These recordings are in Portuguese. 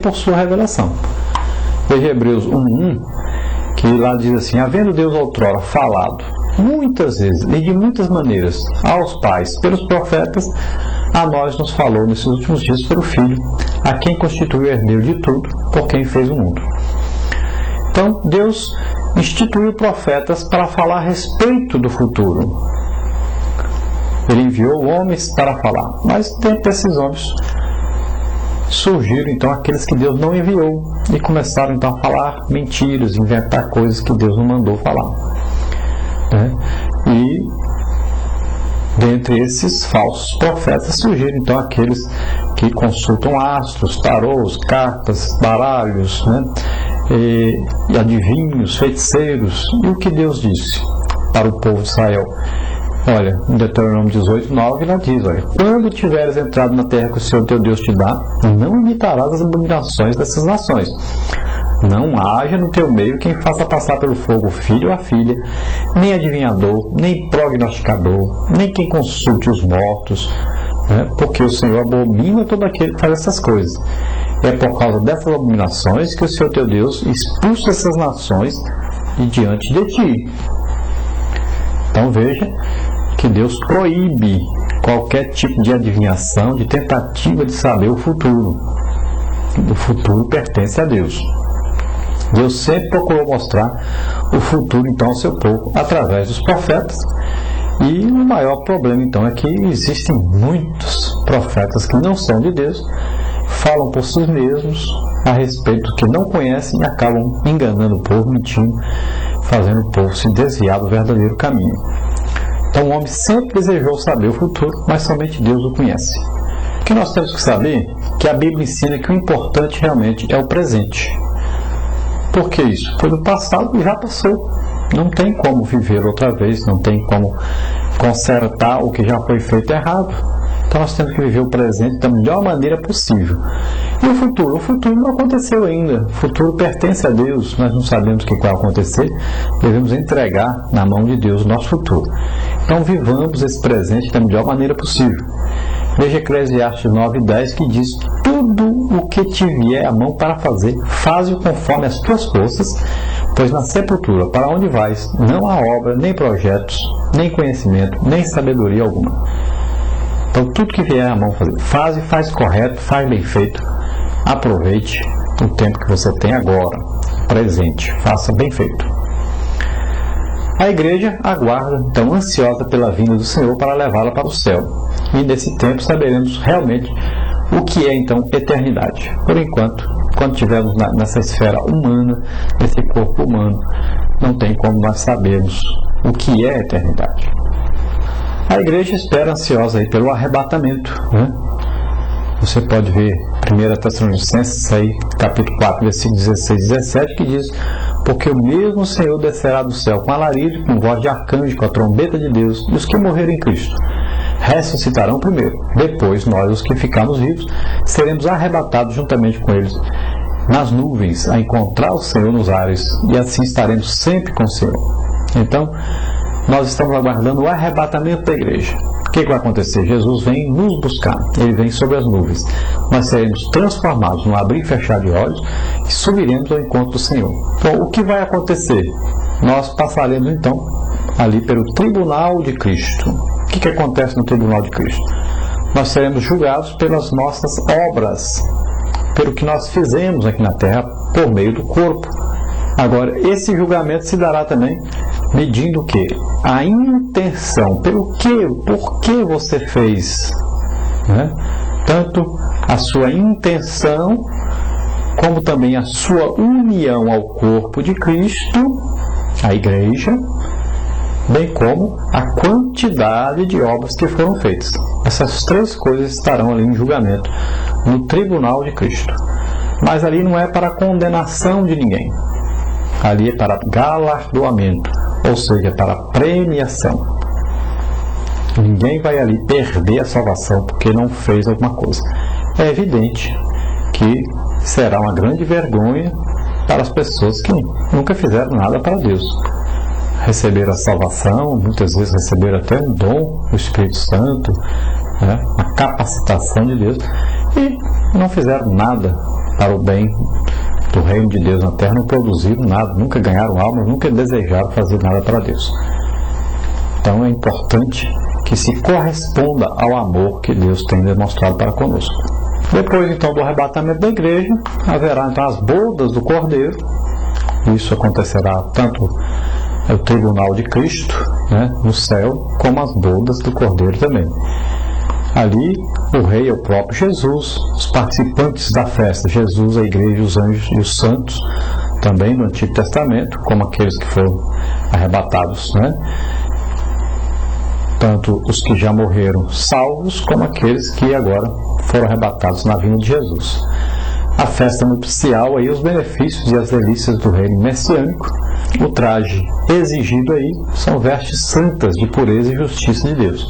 por sua revelação. Veja Hebreus 1:1, que lá diz assim: havendo Deus outrora falado muitas vezes e de muitas maneiras aos pais pelos profetas, a nós nos falou nesses últimos dias pelo Filho, a quem constituiu o herdeiro de tudo, por quem fez o mundo. Então Deus instituiu profetas para falar a respeito do futuro. Ele enviou homens para falar, mas dentro desses homens surgiram então aqueles que Deus não enviou e começaram então a falar mentiras, inventar coisas que Deus não mandou falar, né? E dentre esses falsos profetas surgiram então aqueles que consultam astros, tarôs, cartas, baralhos, né? E adivinhos, feiticeiros. E o que Deus disse para o povo de Israel? Olha, em Deuteronômio 18:9, ela diz: olha, quando tiveres entrado na terra que o Senhor teu Deus te dá, não imitarás as abominações dessas nações. Não haja no teu meio quem faça passar pelo fogo o filho ou a filha, nem adivinhador, nem prognosticador, nem quem consulte os mortos, né? Porque o Senhor abomina todo aquele que faz essas coisas. É por causa dessas abominações que o Senhor teu Deus expulsa essas nações de diante de ti. Então veja que Deus proíbe qualquer tipo de adivinhação, de tentativa de saber o futuro. O futuro pertence a Deus. Deus sempre procurou mostrar o futuro então ao seu povo através dos profetas. E o maior problema então é que existem muitos profetas que não são de Deus, falam por si mesmos a respeito do que não conhecem e acabam enganando o povo, mentindo, fazendo o povo se desviar do verdadeiro caminho. Então o homem sempre desejou saber o futuro, mas somente Deus o conhece. O que nós temos que saber é que a Bíblia ensina que o importante realmente é o presente. Por que isso? Pois o passado já passou. Não tem como viver outra vez, não tem como consertar o que já foi feito errado. Então nós temos que viver o presente da melhor maneira possível. E o futuro? O futuro não aconteceu ainda. O futuro pertence a Deus. Nós não sabemos o que vai acontecer. Devemos entregar na mão de Deus o nosso futuro. Então vivamos esse presente da melhor maneira possível. Veja Eclesiastes 9:10, que diz: tudo o que te vier à mão para fazer, faze-o conforme as tuas forças, pois na sepultura, para onde vais, não há obra, nem projetos, nem conhecimento, nem sabedoria alguma. Então tudo que vier à mão fazer, faz correto, faz bem feito. Aproveite o tempo que você tem agora, presente, faça bem feito. A igreja aguarda, então, ansiosa pela vinda do Senhor para levá-la para o céu. E nesse tempo saberemos realmente o que é, então, eternidade. Por enquanto, quando estivermos nessa esfera humana, nesse corpo humano, não tem como nós sabermos o que é eternidade. A igreja espera ansiosa aí pelo arrebatamento, né? Você pode ver 1 Tessalonicenses, aí, capítulo 4, versículo 16 e 17, que diz: porque o mesmo Senhor descerá do céu com alarido, com voz de arcanjo, com a trombeta de Deus, e os que morreram em Cristo ressuscitarão primeiro. Depois, nós, os que ficarmos vivos, seremos arrebatados juntamente com eles nas nuvens, a encontrar o Senhor nos ares, e assim estaremos sempre com o Senhor. Então, nós estamos aguardando o arrebatamento da igreja. O que vai acontecer? Jesus vem nos buscar, ele vem sobre as nuvens. Nós seremos transformados num abrir e fechar de olhos e subiremos ao encontro do Senhor. Então, o que vai acontecer? Nós passaremos então ali pelo tribunal de Cristo. O que acontece no tribunal de Cristo? Nós seremos julgados pelas nossas obras, pelo que nós fizemos aqui na terra por meio do corpo. Agora, esse julgamento se dará também medindo o quê? A intenção, por que você fez, né? Tanto a sua intenção, como também a sua união ao corpo de Cristo, a igreja, bem como a quantidade de obras que foram feitas. Essas três coisas estarão ali em julgamento, no tribunal de Cristo. Mas ali não é para condenação de ninguém. Ali é para galardoamento, ou seja, para premiação. Ninguém vai ali perder a salvação porque não fez alguma coisa. É evidente que será uma grande vergonha para as pessoas que nunca fizeram nada para Deus. Receberam a salvação, muitas vezes receberam até um dom do Espírito Santo, né, a capacitação de Deus, e não fizeram nada para o bem do reino de Deus na terra, não produziram nada, nunca ganharam alma, nunca desejaram fazer nada para Deus. Então é importante que se corresponda ao amor que Deus tem demonstrado para conosco. Depois então do arrebatamento da igreja, haverá então as bodas do Cordeiro. Isso acontecerá tanto no tribunal de Cristo, né, no céu, como as bodas do Cordeiro também. Ali o rei é o próprio Jesus, os participantes da festa, Jesus, a igreja, os anjos e os santos, também do Antigo Testamento, como aqueles que foram arrebatados, né? Tanto os que já morreram salvos, como aqueles que agora foram arrebatados na vinda de Jesus. A festa nupcial, aí, os benefícios e as delícias do reino messiânico. O traje exigido aí são vestes santas de pureza e justiça de Deus.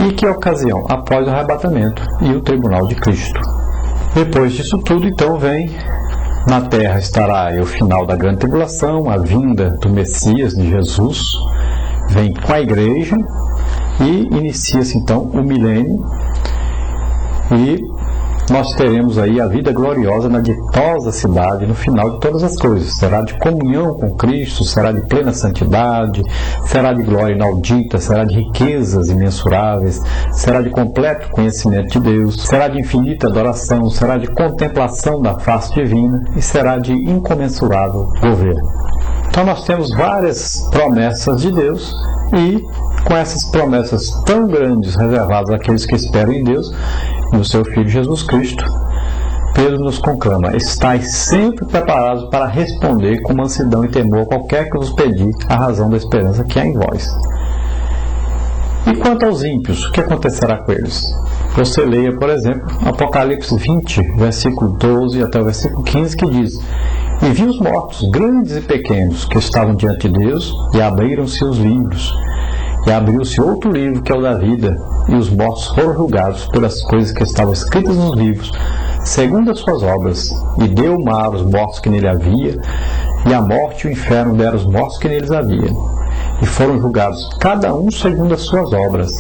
E que ocasião? Após o arrebatamento e o tribunal de Cristo. Depois disso tudo, então, vem na terra estará aí o final da grande tribulação, a vinda do Messias, de Jesus, vem com a igreja e inicia-se então o milênio, e nós teremos aí a vida gloriosa na ditosa cidade no final de todas as coisas. Será de comunhão com Cristo, será de plena santidade, será de glória inaudita, será de riquezas imensuráveis, será de completo conhecimento de Deus, será de infinita adoração, será de contemplação da face divina e será de incomensurável governo. Então nós temos várias promessas de Deus, e com essas promessas tão grandes reservadas àqueles que esperam em Deus e no seu Filho Jesus Cristo, Pedro nos conclama: estais sempre preparados para responder com mansidão e temor a qualquer que vos pedir a razão da esperança que há em vós. E quanto aos ímpios, o que acontecerá com eles? Você leia, por exemplo, Apocalipse 20, versículo 12 até o versículo 15, que diz: e vi os mortos, grandes e pequenos, que estavam diante de Deus, e abriram-se os livros. E abriu-se outro livro, que é o da vida, e os mortos foram julgados pelas coisas que estavam escritas nos livros, segundo as suas obras. E deu o mar os mortos que nele havia, e a morte e o inferno deram os mortos que neles havia. E foram julgados cada um segundo as suas obras.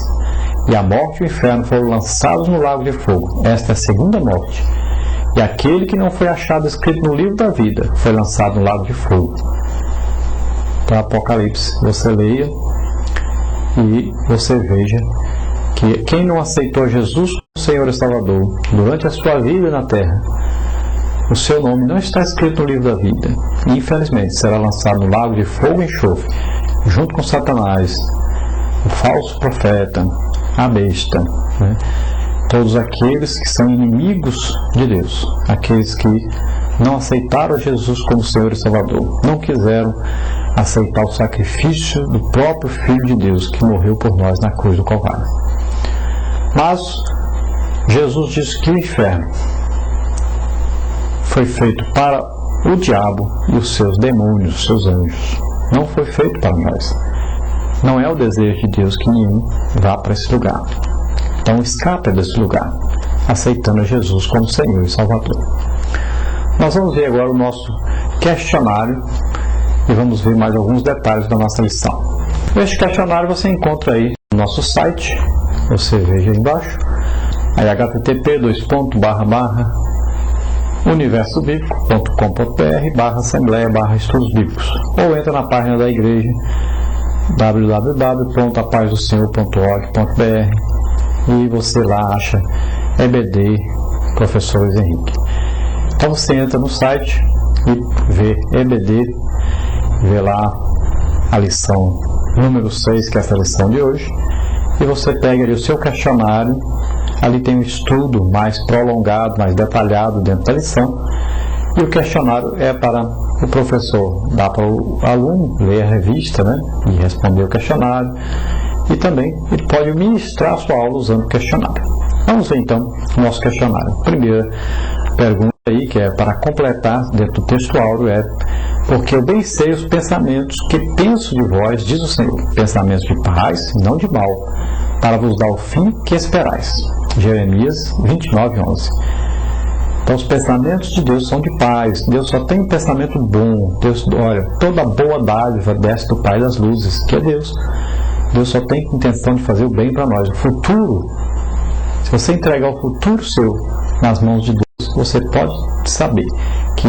E a morte e o inferno foram lançados no lago de fogo. Esta é a segunda morte. E aquele que não foi achado escrito no livro da vida foi lançado no lago de fogo. Então, Apocalipse, você leia e você veja que quem não aceitou Jesus como Senhor e Salvador durante a sua vida na terra, o seu nome não está escrito no livro da vida, e infelizmente será lançado no lago de fogo e enxofre, junto com Satanás, o falso profeta, a besta, né? Todos aqueles que são inimigos de Deus, aqueles que não aceitaram Jesus como Senhor e Salvador, não quiseram aceitar o sacrifício do próprio Filho de Deus, que morreu por nós na cruz do Calvário. Mas Jesus disse que o inferno foi feito para o diabo e os seus demônios, os seus anjos. Não foi feito para nós. Não é o desejo de Deus que nenhum vá para esse lugar. Então escapa desse lugar, aceitando a Jesus como Senhor e Salvador. Nós vamos ver agora o nosso questionário e vamos ver mais alguns detalhes da nossa lição. Este questionário você encontra aí no nosso site, você veja aí embaixo, aí http://universobiblico.com.br/assembleia/estudos bíblicos, ou entra na página da igreja www.apazdosenhor.org.br e você lá acha EBD Professor Luiz Henrique. Então você entra no site e vê EBD, vê lá a lição número 6, que é essa lição de hoje, e você pega ali o seu questionário. Ali tem um estudo mais prolongado, mais detalhado dentro da lição, e o questionário é para o professor, dá para o aluno ler a revista, né, e responder o questionário, e também ele pode ministrar a sua aula usando o questionário. Vamos ver então o nosso questionário. A primeira pergunta aí, que é para completar dentro do texto áureo, é: porque eu bem sei os pensamentos que penso de vós, diz o Senhor, pensamentos de paz, não de mal, para vos dar o fim que esperais. Jeremias 29:11. Então os pensamentos de Deus são de paz. Deus só tem um pensamento bom. Deus, olha, toda boa dádiva desce do Pai das luzes, que é Deus. Deus só tem intenção de fazer o bem para nós. O futuro, se você entregar o futuro seu nas mãos de Deus, você pode saber que